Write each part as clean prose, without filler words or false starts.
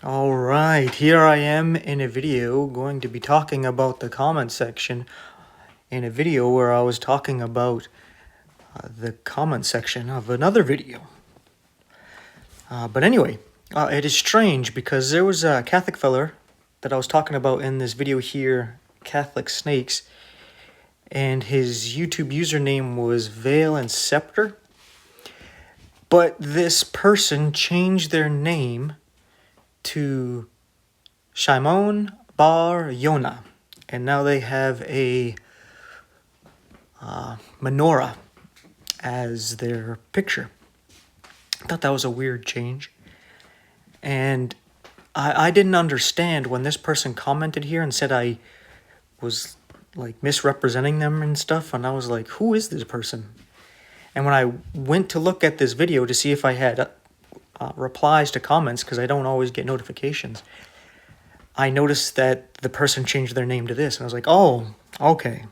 Alright, here I am in a video going to be talking about the comment section in a video where I was talking about the comment section of another video. But anyway, it is strange because there was a Catholic feller that I was talking about in this video here, Catholic Snakes, and his YouTube username was Veil and Scepter. But this person changed their name to Shimon Bar Yonah, and now they have a menorah as their picture. I thought that was a weird change, and I didn't understand when this person commented here and said I was like misrepresenting them and stuff, and I was like, who is this person? And when I went to look at this video to see if I had replies to comments, because I don't always get notifications, I noticed that the person changed their name to this, and I was like, oh, okay.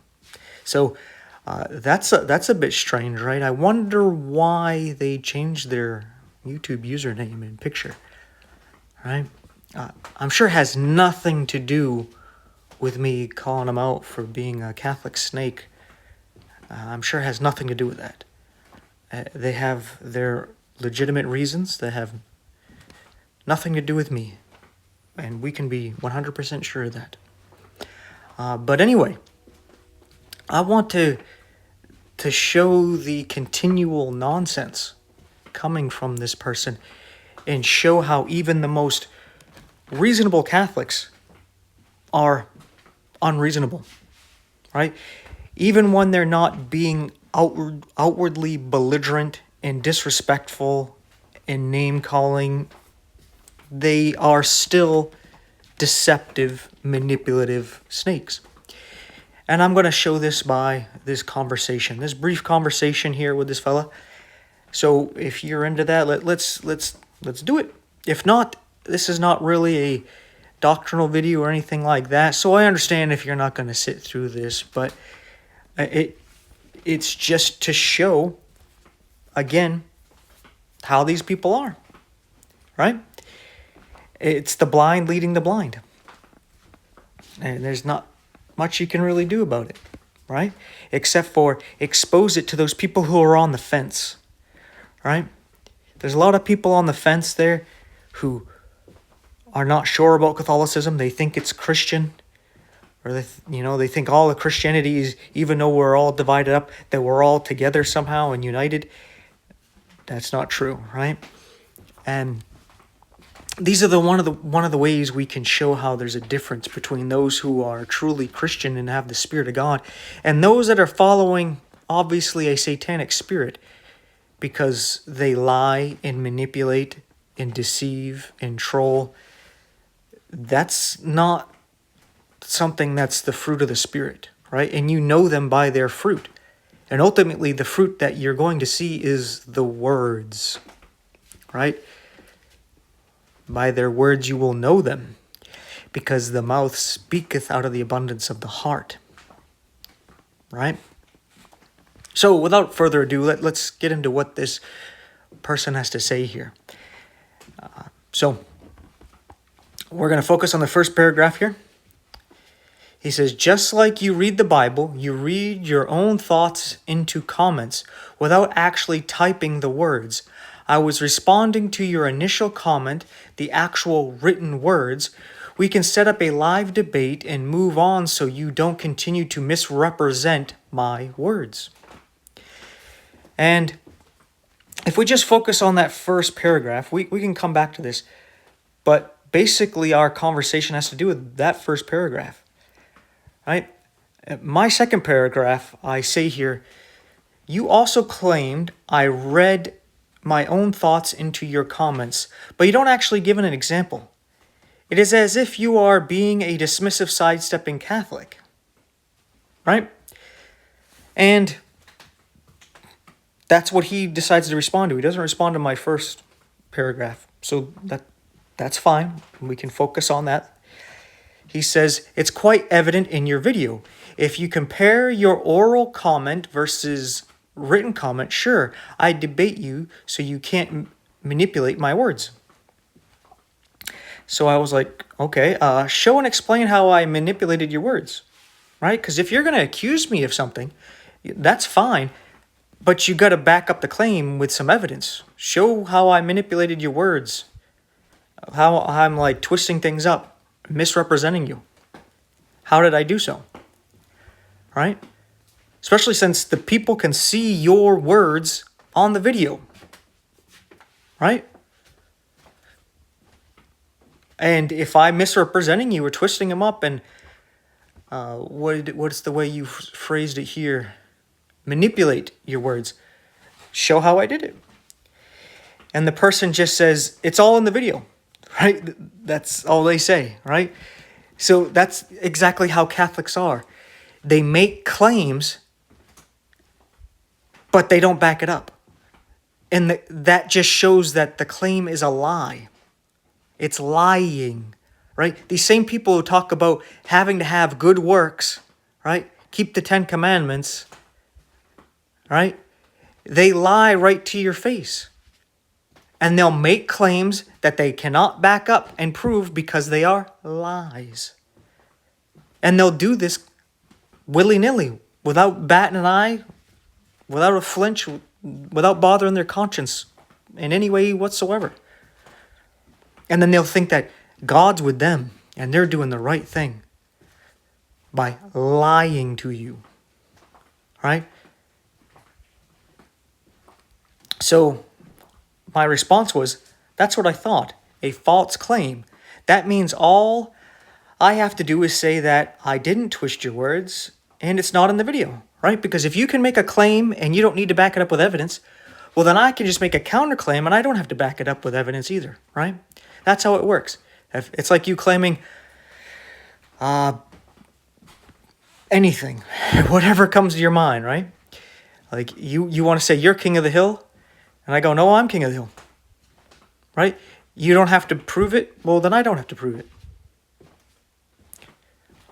So that's a bit strange, right? I wonder why they changed their YouTube username and picture, right? I'm sure it has nothing to do with me calling them out for being a Catholic snake. I'm sure it has nothing to do with that. They have their legitimate reasons that have nothing to do with me, and we can be 100% sure of that. But anyway, I want to show the continual nonsense coming from this person and show how even the most reasonable Catholics are unreasonable, right? Even when they're not being outwardly belligerent and disrespectful and name-calling, they are still deceptive, manipulative snakes. And I'm going to show this by this conversation, this brief conversation here with this fella. So if you're into that, let's do it. If not, this is not really a doctrinal video or anything like that. So I understand if you're not going to sit through this, but it's just to show, again, how these people are, right? It's the blind leading the blind. And there's not much you can really do about it, right? Except for expose it to those people who are on the fence, right? There's a lot of people on the fence there who are not sure about Catholicism. They think it's Christian, or they think all of Christianity is, even though we're all divided up, that we're all together somehow and united. That's not true, right? And these are one of the ways we can show how there's a difference between those who are truly Christian and have the Spirit of God and those that are following, obviously, a satanic spirit because they lie and manipulate and deceive and troll. That's not something that's the fruit of the Spirit, right? And you know them by their fruit. And ultimately, the fruit that you're going to see is the words, right? By their words you will know them, because the mouth speaketh out of the abundance of the heart, right? So without further ado, let's get into what this person has to say here. So we're going to focus on the first paragraph here. He says, just like you read the Bible, you read your own thoughts into comments without actually typing the words. I was responding to your initial comment, the actual written words. We can set up a live debate and move on so you don't continue to misrepresent my words. And if we just focus on that first paragraph, we can come back to this. But basically our conversation has to do with that first paragraph, right? My second paragraph, I say here, you also claimed I read my own thoughts into your comments, but you don't actually give an example. It is as if you are being a dismissive, sidestepping Catholic, right? And that's what he decides to respond to. He doesn't respond to my first paragraph, so that's fine. We can focus on that. He says, it's quite evident in your video. If you compare your oral comment versus written comment, sure, I debate you so you can't manipulate my words. So I was like, okay, show and explain how I manipulated your words, right? Because if you're going to accuse me of something, that's fine, but you got to back up the claim with some evidence. Show how I manipulated your words, how I'm like twisting things up, misrepresenting you. How did I do so? Right? Especially since the people can see your words on the video. Right? And if I'm misrepresenting you or twisting them up and what's the way you phrased it here? Manipulate your words. Show how I did it. And the person just says, it's all in the video. Right? That's all they say. Right? So that's exactly how Catholics are. They make claims, but they don't back it up. And that just shows that the claim is a lie. It's lying, right? These same people who talk about having to have good works, right? Keep the 10 Commandments, right? They lie right to your face. And they'll make claims that they cannot back up and prove because they are lies. And they'll do this willy-nilly, without batting an eye, without a flinch, without bothering their conscience in any way whatsoever. And then they'll think that God's with them and they're doing the right thing by lying to you. Right? So my response was, that's what I thought. A false claim. That means all I have to do is say that I didn't twist your words and it's not in the video. Right? Because if you can make a claim and you don't need to back it up with evidence, well, then I can just make a counterclaim and I don't have to back it up with evidence either. Right? That's how it works. It's like you claiming anything, whatever comes to your mind, right? Like you want to say you're king of the hill, and I go, no, I'm king of the hill, right? You don't have to prove it. Well, then I don't have to prove it.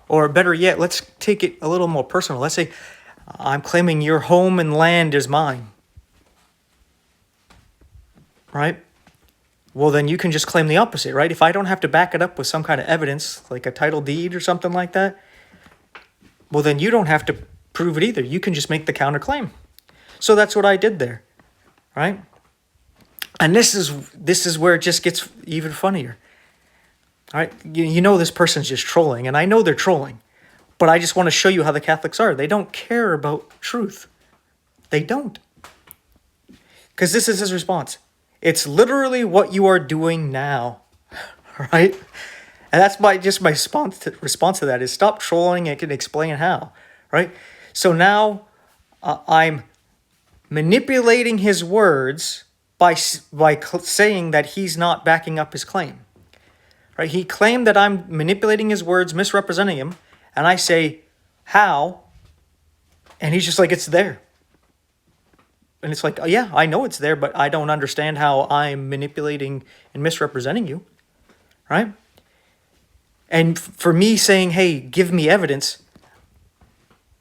Or better yet, let's take it a little more personal. Let's say I'm claiming your home and land is mine, right? Well, then you can just claim the opposite, right? If I don't have to back it up with some kind of evidence, like a title deed or something like that, well, then you don't have to prove it either. You can just make the counterclaim. So that's what I did there, right? And this is where it just gets even funnier, all right? You know this person's just trolling, and I know they're trolling, but I just want to show you how the Catholics are. They don't care about truth. They don't. Because this is his response. It's literally what you are doing now, right? And that's my response to that is stop trolling and can explain how, right? So now I'm manipulating his words by saying that he's not backing up his claim, right? He claimed that I'm manipulating his words, misrepresenting him, and I say, how? And he's just like, it's there. And it's like, oh, yeah, I know it's there, but I don't understand how I'm manipulating and misrepresenting you, right? And for me saying, hey, give me evidence,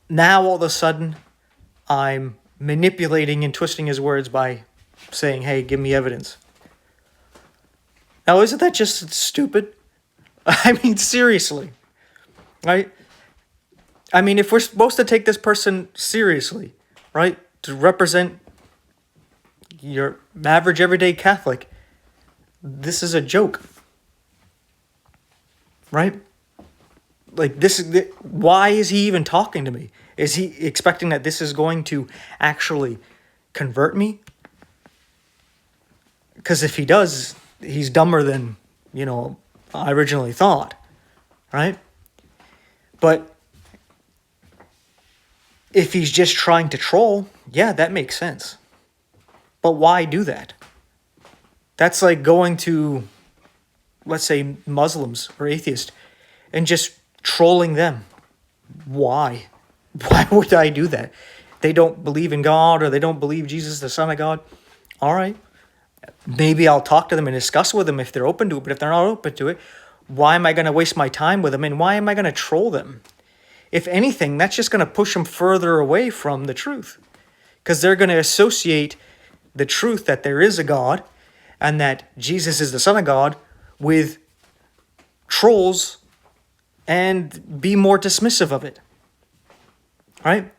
now all of a sudden I'm manipulating and twisting his words by saying, hey, give me evidence. Now, isn't that just stupid? I mean, seriously, right? I mean, if we're supposed to take this person seriously, right, to represent your average everyday Catholic, this is a joke, right? Like why is he even talking to me? Is he expecting that this is going to actually convert me? Because if he does, he's dumber than, I originally thought, right? But if he's just trying to troll, yeah, that makes sense. But why do that? That's like going to, let's say, Muslims or atheists and just trolling them. Why? Why would I do that? They don't believe in God or they don't believe Jesus is the Son of God. All right. Maybe I'll talk to them and discuss with them if they're open to it. But if they're not open to it, why am I going to waste my time with them? And why am I going to troll them? If anything, that's just going to push them further away from the truth. Because they're going to associate the truth that there is a God and that Jesus is the Son of God with trolls and be more dismissive of it. Right?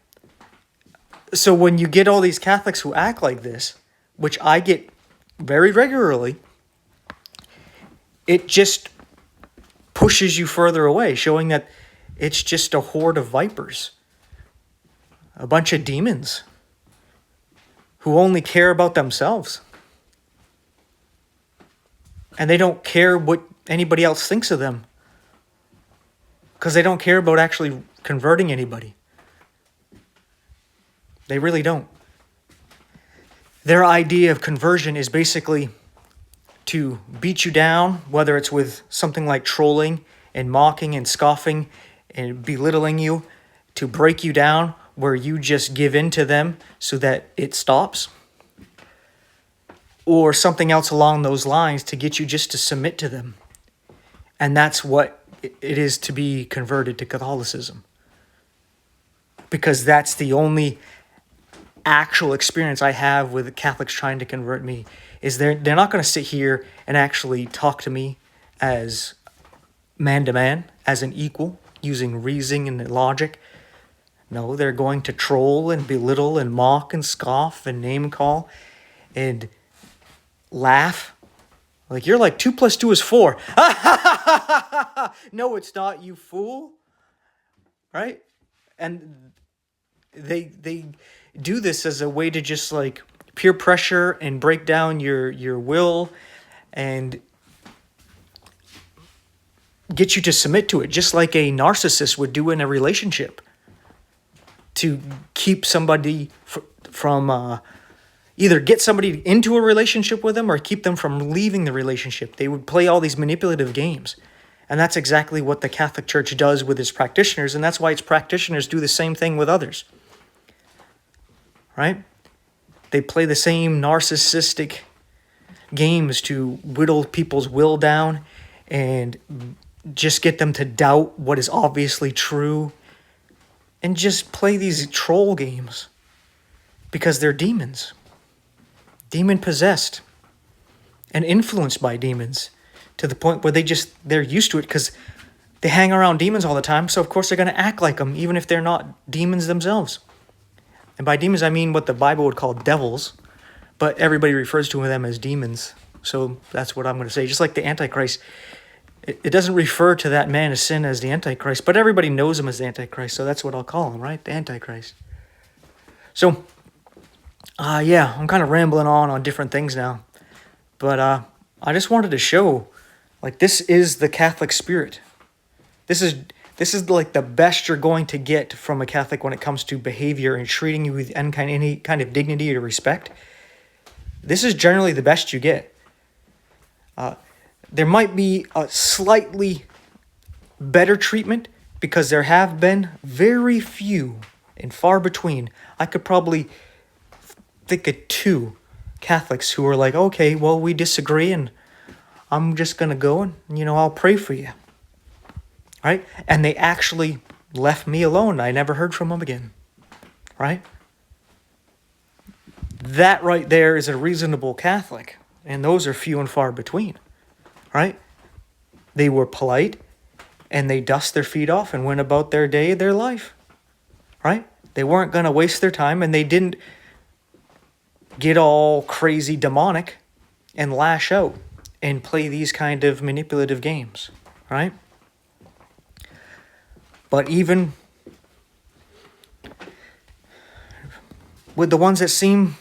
So when you get all these Catholics who act like this, which I get very regularly, it just pushes you further away, showing that it's just a horde of vipers, a bunch of demons who only care about themselves. And they don't care what anybody else thinks of them, because they don't care about actually converting anybody. They really don't. Their idea of conversion is basically to beat you down, whether it's with something like trolling and mocking and scoffing and belittling you, to break you down where you just give in to them so that it stops, or something else along those lines to get you just to submit to them. And that's what it is to be converted to Catholicism, because that's the only actual experience I have with Catholics trying to convert me. Is they're not going to sit here and actually talk to me as man to man, as an equal, using reasoning and logic. No, they're going to troll and belittle and mock and scoff and name call and laugh. Like, you're like, 2 + 2 is 4. No, it's not, you fool. Right? And they do this as a way to just like peer pressure and break down your will and get you to submit to it, just like a narcissist would do in a relationship, to keep somebody from either get somebody into a relationship with them or keep them from leaving the relationship. They would play all these manipulative games. And that's exactly what the Catholic Church does with its practitioners, and that's why its practitioners do the same thing with others. Right? They play the same narcissistic games to whittle people's will down and just get them to doubt what is obviously true, and just play these troll games because they're demons. Demon possessed and influenced by demons to the point where they're used to it because they hang around demons all the time. So of course they're going to act like them, even if they're not demons themselves. And by demons, I mean what the Bible would call devils, but everybody refers to them as demons. So that's what I'm going to say. Just like the Antichrist, it doesn't refer to that man of sin as the Antichrist, but everybody knows him as the Antichrist. So that's what I'll call him, right? The Antichrist. So, yeah, I'm kind of rambling on different things now. But I just wanted to show, like, this is the Catholic spirit. This is like the best you're going to get from a Catholic when it comes to behavior and treating you with any kind of dignity or respect. This is generally the best you get. There might be a slightly better treatment because there have been very few and far between. I could probably think of 2 Catholics who are like, okay, well, we disagree and I'm just going to go and, I'll pray for you. Right? And they actually left me alone. I never heard from them again. Right? That right there is a reasonable Catholic. And those are few and far between. Right? They were polite and they dust their feet off and went about their day, their life. Right? They weren't going to waste their time, and they didn't get all crazy demonic and lash out and play these kind of manipulative games. Right? But even with the ones that seem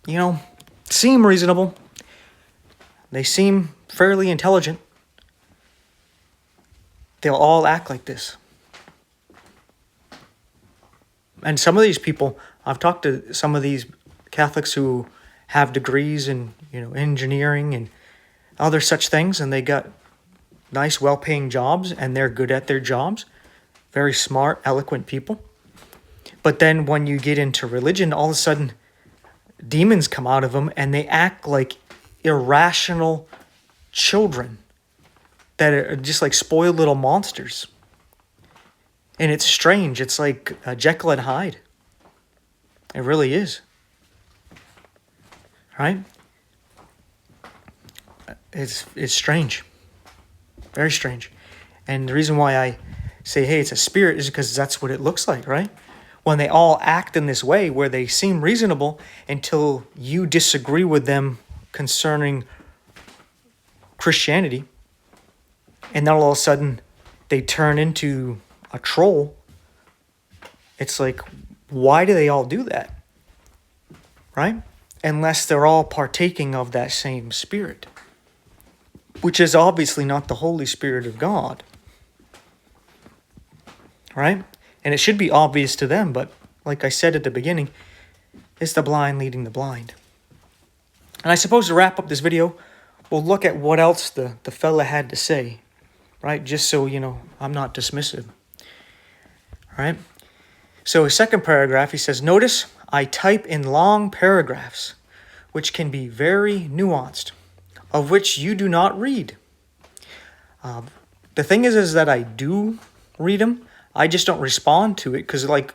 reasonable, they seem fairly intelligent, they'll all act like this. And some of these people, I've talked to some of these Catholics who have degrees in, engineering and other such things, and they got nice, well-paying jobs, and they're good at their jobs. Very smart, eloquent people. But then when you get into religion, all of a sudden, demons come out of them, and they act like irrational children that are just like spoiled little monsters. And it's strange. It's like Jekyll and Hyde. It really is. Right? It's strange. Very strange. And the reason why I say, hey, it's a spirit is because that's what it looks like, right? When they all act in this way where they seem reasonable until you disagree with them concerning Christianity, and then all of a sudden they turn into a troll. It's like, why do they all do that? Right? Unless they're all partaking of that same spirit, which is obviously not the Holy Spirit of God. Right? And it should be obvious to them, but like I said at the beginning, it's the blind leading the blind. And I suppose to wrap up this video, we'll look at what else the fella had to say, right? Just so, I'm not dismissive. All right? So his second paragraph, he says, notice I type in long paragraphs, which can be very nuanced, of which you do not read. The thing is that I do read them. I just don't respond to it because, like,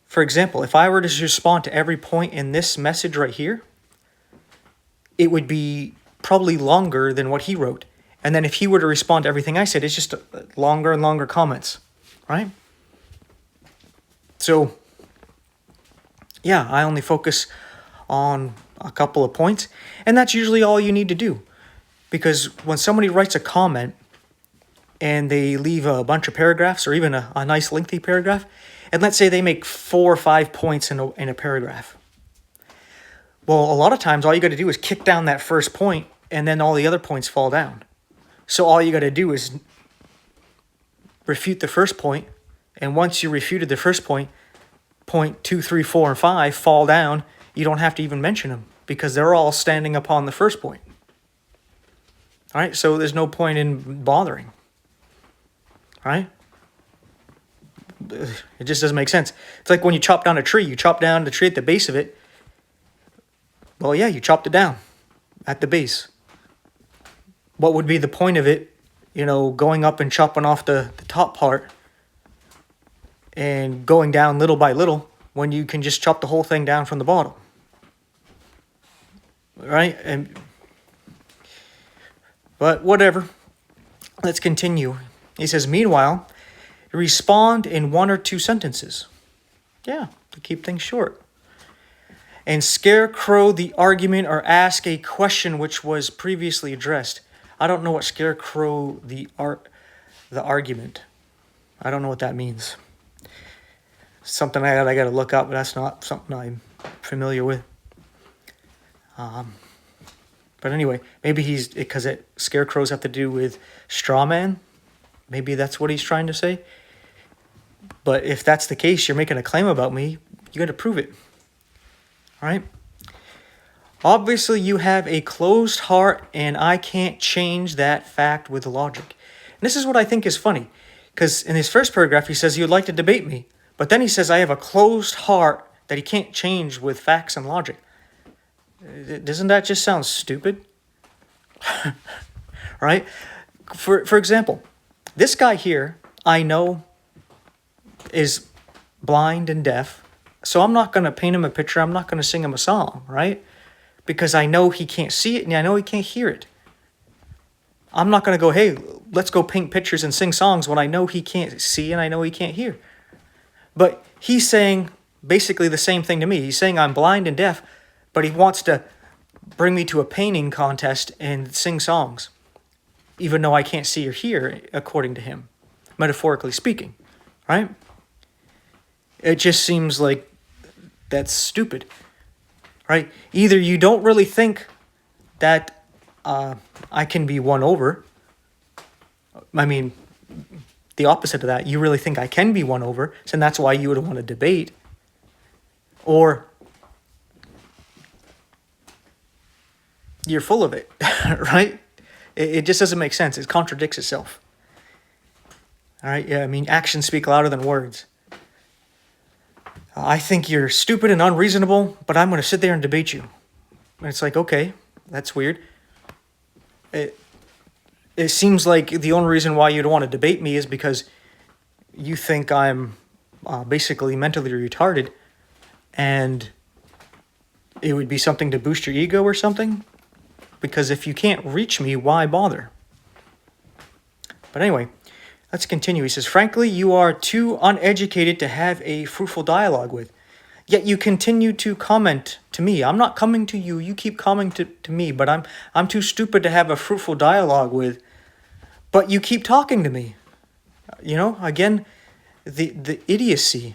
for example, if I were to respond to every point in this message right here, it would be probably longer than what he wrote. And then if he were to respond to everything I said, it's just longer and longer comments, right? So, yeah, I only focus on a couple of points, and that's usually all you need to do. Because when somebody writes a comment and they leave a bunch of paragraphs or even a nice lengthy paragraph, and let's say they make 4 or 5 points in a paragraph. Well, a lot of times all you got to do is kick down that first point and then all the other points fall down. So all you got to do is refute the first point, and once you refuted the first point, point 2, 3, 4, and 5 fall down. You don't have to even mention them because they're all standing upon the first point. All right, so there's no point in bothering. All right? It just doesn't make sense. It's like when you chop down a tree. You chop down the tree at the base of it. Well, yeah, you chopped it down at the base. What would be the point of it, going up and chopping off the top part and going down little by little when you can just chop the whole thing down from the bottom? Right? But whatever. Let's continue. He says, meanwhile, respond in 1 or 2 sentences. Yeah, to keep things short. And scarecrow the argument or ask a question which was previously addressed. I don't know what scarecrow the argument. I don't know what that means. Something I got to look up, but that's not something I'm familiar with. But anyway, maybe because scarecrows have to do with straw man. Maybe that's what he's trying to say. But if that's the case, you're making a claim about me, you got to prove it. All right? Obviously, you have a closed heart, and I can't change that fact with logic. And this is what I think is funny, because in his first paragraph, he says he would like to debate me, but then he says I have a closed heart that he can't change with facts and logic. Doesn't that just sound stupid? Right? For example, this guy here, I know, is blind and deaf, so I'm not going to paint him a picture. I'm not going to sing him a song, right? Because I know he can't see it and I know he can't hear it. I'm not going to go, hey, let's go paint pictures and sing songs when I know he can't see and I know he can't hear. But he's saying basically the same thing to me. He's saying I'm blind and deaf, but he wants to bring me to a painting contest and sing songs, even though I can't see or hear, according to him, metaphorically speaking, right? It just seems like that's stupid, right? Either you don't really think that I can be won over. I mean, the opposite of that, you really think I can be won over, and that's why you would want to debate. Or you're full of it, right? It just doesn't make sense. It contradicts itself. All right? Yeah, I mean, actions speak louder than words. I think you're stupid and unreasonable, but I'm going to sit there and debate you. And it's like, okay, that's weird. It seems like the only reason why you'd want to debate me is because you think I'm basically mentally retarded, and it would be something to boost your ego or something. Because if you can't reach me, why bother? But anyway, let's continue. He says, frankly, you are too uneducated to have a fruitful dialogue with. Yet you continue to comment to me. I'm not coming to you. You keep coming to me, but I'm too stupid to have a fruitful dialogue with. But you keep talking to me. You know, again, the idiocy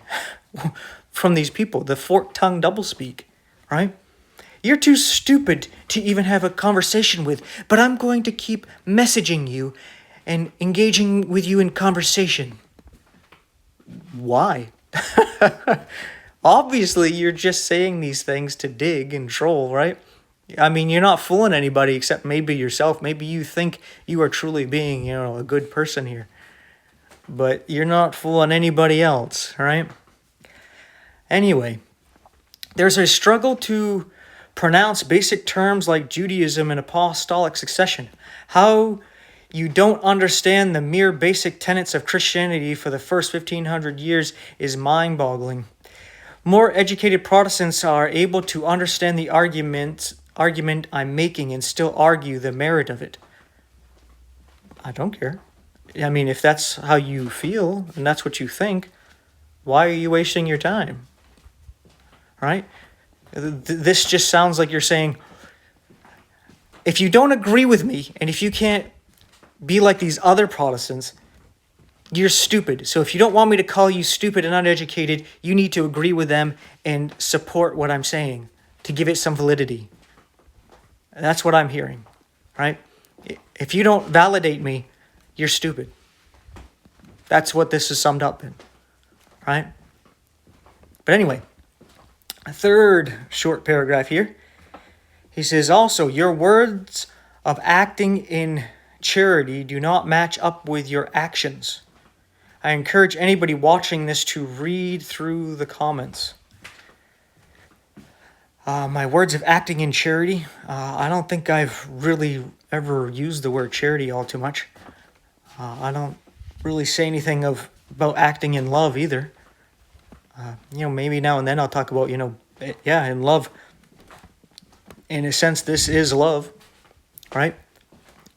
from these people, the forked-tongued doublespeak, right? You're too stupid to even have a conversation with, but I'm going to keep messaging you and engaging with you in conversation. Why? Obviously, you're just saying these things to dig and troll, right? I mean, you're not fooling anybody except maybe yourself. Maybe you think you are truly being, you know, a good person here. But you're not fooling anybody else, right? Anyway, there's a struggle to pronounce basic terms like Judaism and apostolic succession. How you don't understand the mere basic tenets of Christianity for the first 1,500 years is mind-boggling. More educated Protestants are able to understand the argument I'm making and still argue the merit of it. I don't care. I mean, if that's how you feel and that's what you think, why are you wasting your time? Right? This just sounds like you're saying, if you don't agree with me and if you can't be like these other Protestants, you're stupid. So if you don't want me to call you stupid and uneducated, you need to agree with them and support what I'm saying to give it some validity. That's what I'm hearing, right? If you don't validate me, you're stupid. That's what this is summed up in, right? But anyway, a third short paragraph here. He says, also, your words of acting in charity do not match up with your actions. I encourage anybody watching this to read through the comments. My words of acting in charity, I don't think I've really ever used the word charity all too much. I don't really say anything about acting in love either. Maybe now and then I'll talk about, in love. In a sense, this is love, right?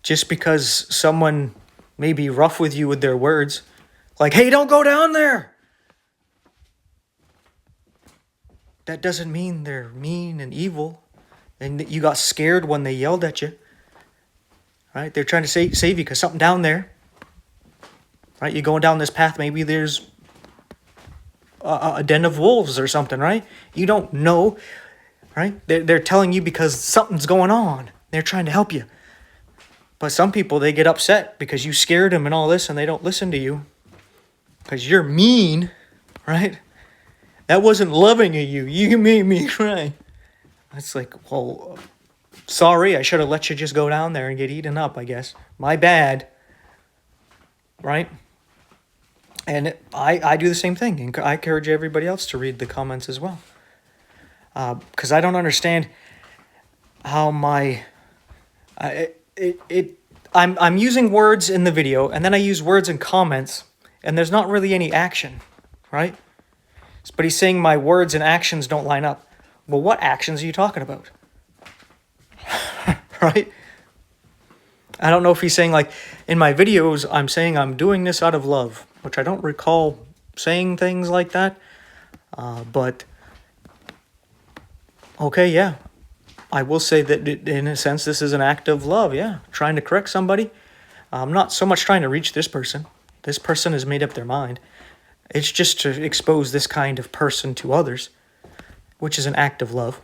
Just because someone may be rough with you with their words, like, hey, don't go down there. That doesn't mean they're mean and evil and that you got scared when they yelled at you, right? They're trying to save you because something down there, right? You're going down this path, maybe there's a den of wolves or something, right? You don't know, right? They're telling you because something's going on. They're trying to help you. But some people, they get upset because you scared them and all this and they don't listen to you because you're mean, right? That wasn't loving of you. You made me cry. It's like, well, sorry, I should have let you just go down there and get eaten up, I guess. My bad. Right? And I do the same thing. And I encourage everybody else to read the comments as well. Because I don't understand how I'm using words in the video, and then I use words in comments, and there's not really any action, right? But he's saying my words and actions don't line up. Well, what actions are you talking about? Right? I don't know if he's saying, like, in my videos, I'm saying I'm doing this out of love, which I don't recall saying things like that. But, okay, yeah. I will say that, in a sense, this is an act of love, yeah. Trying to correct somebody. I'm not so much trying to reach this person. This person has made up their mind. It's just to expose this kind of person to others, which is an act of love.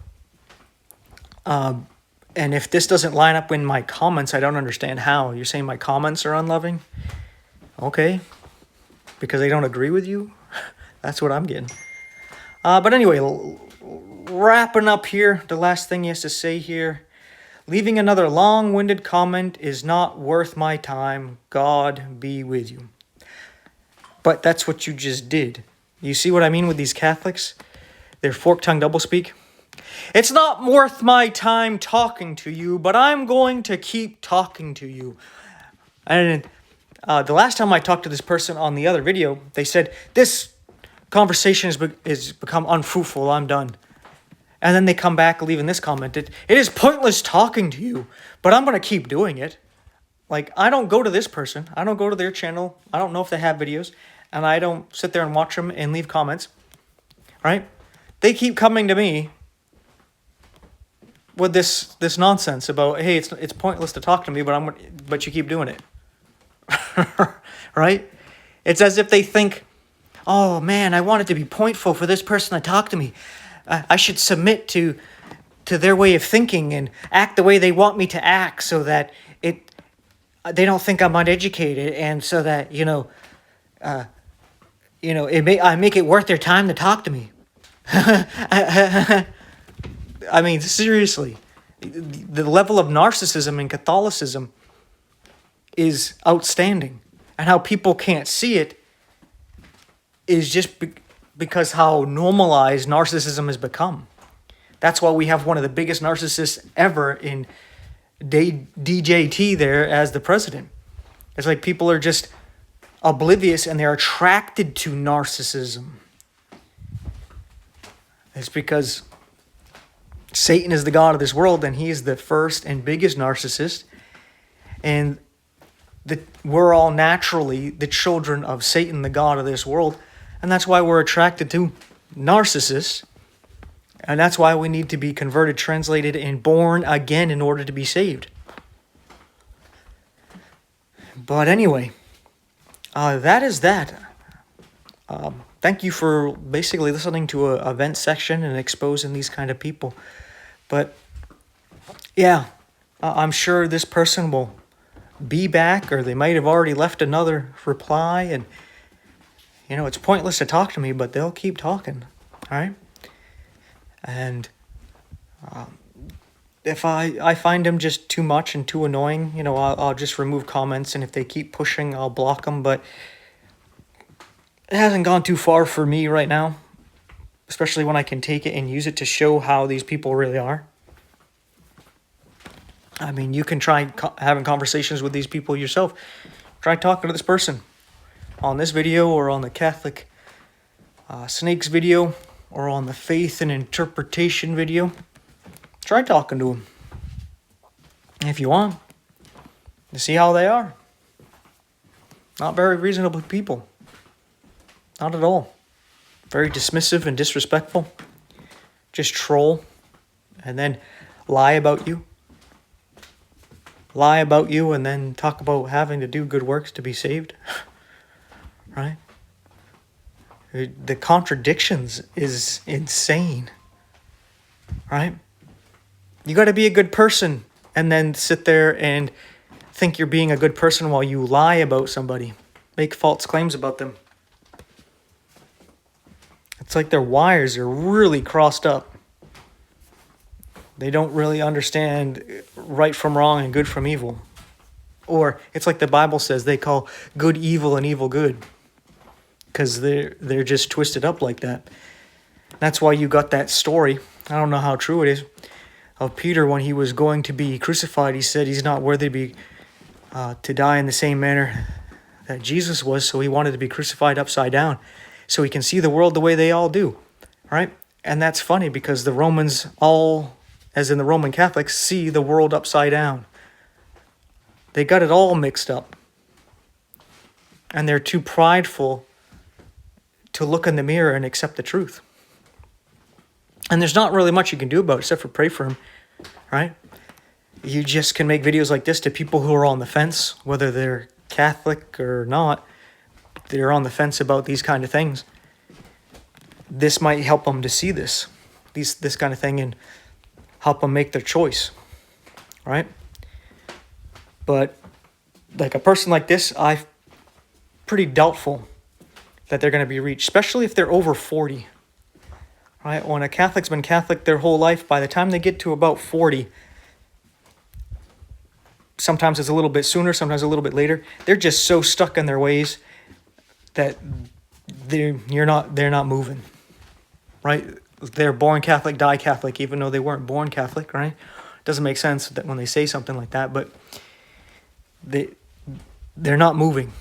And if this doesn't line up in my comments, I don't understand how. You're saying my comments are unloving? Okay. Because they don't agree with you? That's what I'm getting. But anyway, wrapping up here, the last thing he has to say here. Leaving another long-winded comment is not worth my time. God be with you. But that's what you just did. You see what I mean with these Catholics? They're fork-tongued doublespeak. It's not worth my time talking to you, but I'm going to keep talking to you. And the last time I talked to this person on the other video, they said, this conversation has become unfruitful. I'm done. And then they come back leaving this comment. It is pointless talking to you, but I'm going to keep doing it. Like, I don't go to this person. I don't go to their channel. I don't know if they have videos. And I don't sit there and watch them and leave comments. Right? They keep coming to me with this nonsense about, hey, it's pointless to talk to me, but you keep doing it. Right? It's as if they think, oh man, I want it to be pointful for this person to talk to me. I should submit to their way of thinking and act the way they want me to act, so that they don't think I'm uneducated, and so that I make it worth their time to talk to me. I mean, seriously, the level of narcissism in Catholicism is outstanding, and how people can't see it is just because how normalized narcissism has become. That's why we have one of the biggest narcissists ever in DJT there as the president. It's like people are just oblivious and they're attracted to narcissism. It's because Satan is the god of this world, and he is the first and biggest narcissist. And we're all naturally the children of Satan, the god of this world. And that's why we're attracted to narcissists. And that's why we need to be converted, translated, and born again in order to be saved. But anyway, that is that. Thank you for basically listening to a event section and exposing these kind of people. But yeah, I'm sure this person will be back, or they might have already left another reply. And it's pointless to talk to me, but they'll keep talking. All right. And if I find them just too much and too annoying, I'll just remove comments. And if they keep pushing, I'll block them. But it hasn't gone too far for me right now, especially when I can take it and use it to show how these people really are. I mean, you can try having conversations with these people yourself. Try talking to this person on this video, or on the Catholic Snakes video, or on the Faith and Interpretation video. Try talking to them if you want, to see how they are. Not very reasonable people. Not at all. Very dismissive and disrespectful. Just troll. And then lie about you. Lie about you and then talk about having to do good works to be saved. Right? The contradictions is insane. Right? You got to be a good person and then sit there and think you're being a good person while you lie about somebody. Make false claims about them. It's like their wires are really crossed up. They don't really understand right from wrong and good from evil. Or it's like the Bible says, they call good evil and evil good. Because they're just twisted up like that. That's why you got that story, I don't know how true it is, of Peter when he was going to be crucified. He said he's not worthy to die in the same manner that Jesus was, so he wanted to be crucified upside down, so he can see the world the way they all do, right? And that's funny because the Romans all, as in the Roman Catholics, see the world upside down. They got it all mixed up. And they're too prideful to look in the mirror and accept the truth. And there's not really much you can do about it except for pray for him, right? You just can make videos like this to people who are on the fence, whether they're Catholic or not. They're on the fence about these kind of things. This might help them to see this kind of thing, and help them make their choice, right? But like a person like this, I'm pretty doubtful that they're going to be reached, especially if they're over 40. Right? When a Catholic's been Catholic their whole life, by the time they get to about 40, sometimes it's a little bit sooner, sometimes a little bit later, they're just so stuck in their ways that they're not moving. Right? They're born Catholic, die Catholic, even though they weren't born Catholic, right? Doesn't make sense that when they say something like that, but they're not moving.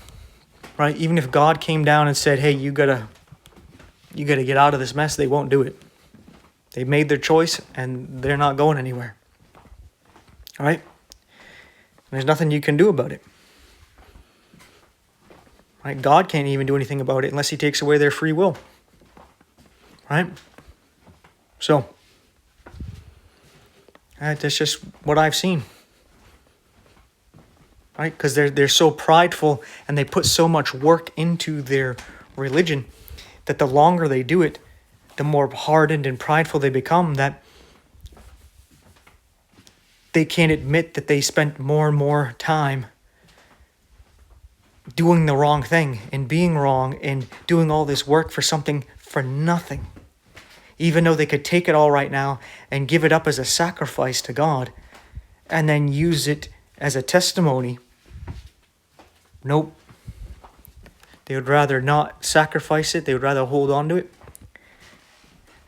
Right? Even if God came down and said, hey, you gotta get out of this mess, they won't do it. They've made their choice and they're not going anywhere. All right? There's nothing you can do about it. Right? God can't even do anything about it unless he takes away their free will. Right? So, that's just what I've seen. Right? Because they're so prideful and they put so much work into their religion that the longer they do it, the more hardened and prideful they become, that they can't admit that they spent more and more time doing the wrong thing and being wrong and doing all this work for something for nothing. Even though they could take it all right now and give it up as a sacrifice to God and then use it as a testimony. Nope. They would rather not sacrifice it. They would rather hold on to it.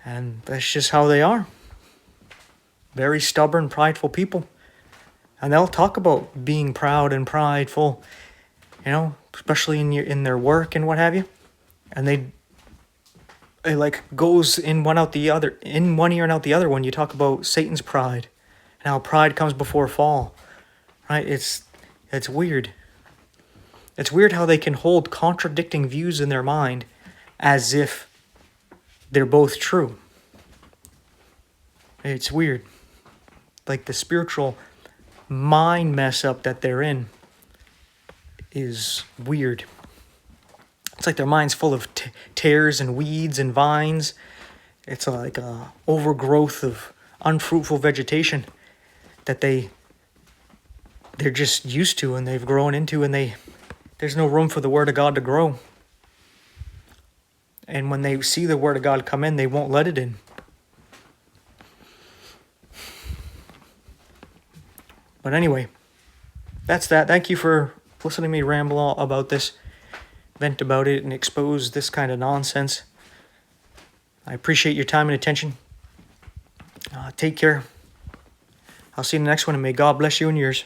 And that's just how they are. Very stubborn, prideful people. And they'll talk about being proud and prideful, especially in their work and what have you. And it like goes in one out the other, in one ear and out the other when you talk about Satan's pride and how pride comes before fall. Right? It's weird. It's weird how they can hold contradicting views in their mind as if they're both true. It's weird. Like the spiritual mind mess up that they're in is weird. It's like their mind's full of tares and weeds and vines. It's like a overgrowth of unfruitful vegetation that they're just used to and they've grown into, and there's no room for the Word of God to grow. And when they see the Word of God come in, they won't let it in. But anyway, that's that. Thank you for listening to me ramble about this, vent about it, and expose this kind of nonsense. I appreciate your time and attention. Take care. I'll see you in the next one, and may God bless you and yours.